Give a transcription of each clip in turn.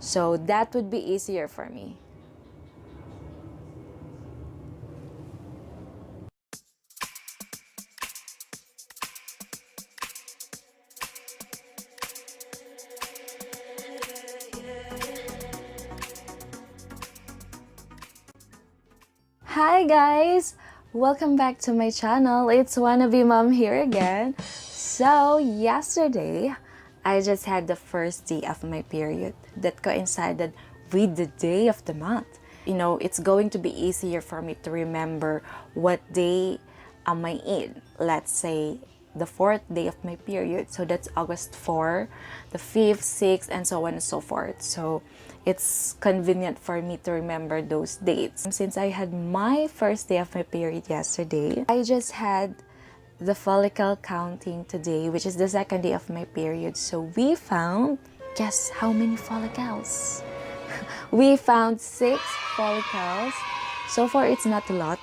So that would be easier for me. Hi guys! Welcome back to my channel. It's Wannabe Mom here again. So yesterday, I just had the first day of my period that coincided with the day of the month. You know, it's going to be easier for me to remember what day am I in. Let's say the 4th day of my period. So that's August 4, the 5th, 6th, and so on and so forth. So it's convenient for me to remember those dates. Since I had my first day of my period yesterday, I just had the follicle counting today, which is the second day of my period. So we found, guess how many follicles? We found 6 follicles. So far, it's not a lot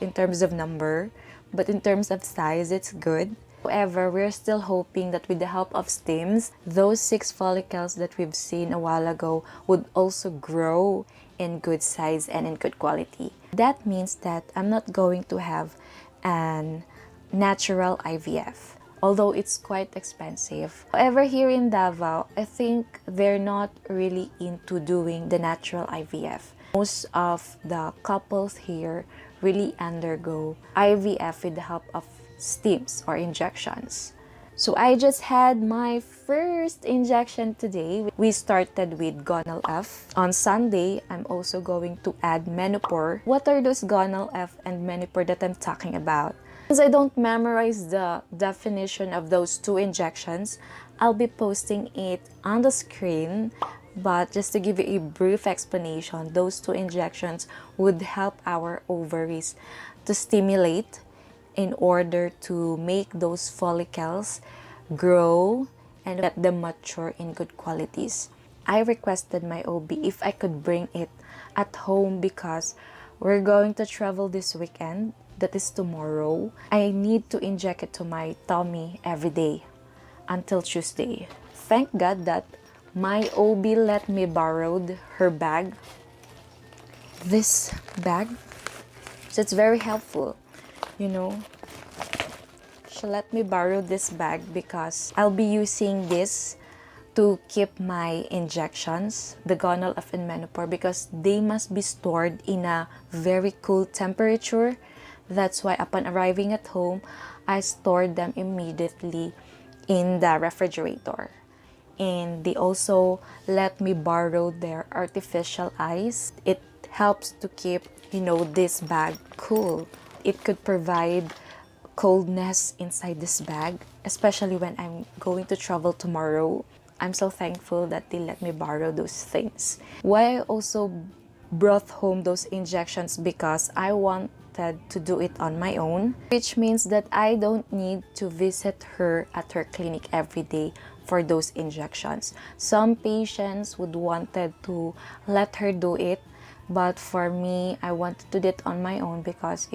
in terms of number, but in terms of size, it's good. However, we're still hoping that with the help of steams, those 6 follicles that we've seen a while ago would also grow in good size and in good quality. That means that I'm not going to have an natural IVF, although it's quite expensive. However, here in Davao, I think they're not really into doing the natural IVF. Most of the couples here really undergo IVF with the help of steams or injections. So I just had my first injection today. We started with gonal F. On Sunday, I'm also going to add menopur. What are those gonal F and menopur that I'm talking about? Since I don't memorize the definition of those 2 injections, I'll be posting it on the screen. But just to give you a brief explanation, those 2 injections would help our ovaries to stimulate in order to make those follicles grow and let them mature in good qualities. I requested my OB if I could bring it at home because we're going to travel this weekend. That is tomorrow. I need to inject it to my tummy every day until Tuesday. Thank God that my OB let me borrow her bag. This bag. So it's very helpful. You know, she let me borrow this bag because I'll be using this to keep my injections, the gonal F and menopur, because they must be stored in a very cool temperature. That's why upon arriving at home, I stored them immediately in the refrigerator. And they also let me borrow their artificial ice. It helps to keep, this bag cool. It could provide coldness inside this bag, especially when I'm going to travel tomorrow. I'm so thankful that they let me borrow those things. Why I also brought home those injections because I wanted to do it on my own, which means that I don't need to visit her at her clinic every day for those injections. Some patients would wanted to let her do it, but for me, I wanted to do it on my own because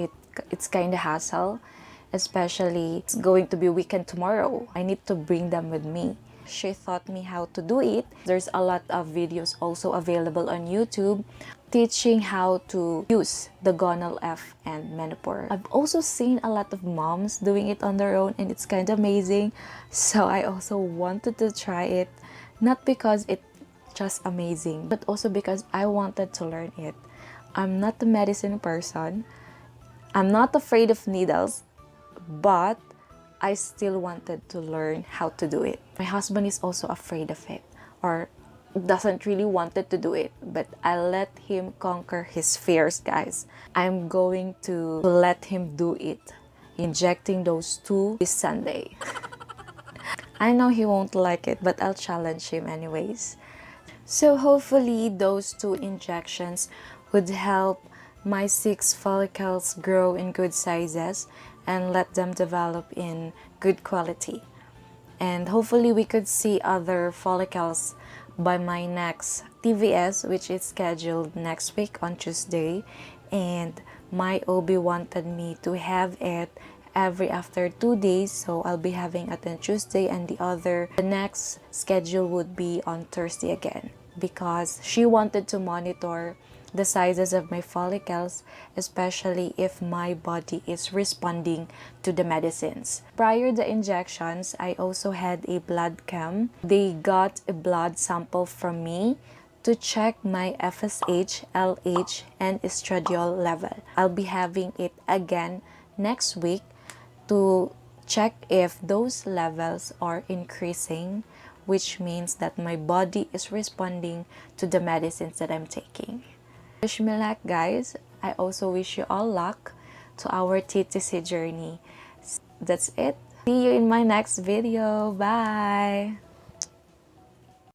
it's kind of hassle, especially it's going to be weekend tomorrow. I need to bring them with me. She taught me how to do it. There's a lot of videos also available on YouTube teaching how to use the gonal F and menopur. I've also seen a lot of moms doing it on their own and it's kind of amazing. So I also wanted to try it, not because it's just amazing, but also because I wanted to learn it. I'm not a medicine person. I'm not afraid of needles, but I still wanted to learn how to do it. My husband is also afraid of it, or doesn't really wanted to do it, but I let him conquer his fears, guys. I'm going to let him do it, injecting those 2 this Sunday. I know he won't like it, but I'll challenge him anyways. So hopefully those 2 injections would help my 6 follicles grow in good sizes and let them develop in good quality. And hopefully we could see other follicles by my next TVS, which is scheduled next week on Tuesday. And my OB wanted me to have it every after 2 days, so I'll be having it on Tuesday, and the next schedule would be on Thursday again. because she wanted to monitor the sizes of my follicles, especially if my body is responding to the medicines. Prior the injections, I also had a blood chem. They got a blood sample from me to check my FSH, LH, and estradiol level. I'll be having it again next week to check if those levels are increasing, which means that my body is responding to the medicines that I'm taking. Wish me luck, guys. I also wish you all luck to our TTC journey. That's it. See you in my next video. Bye!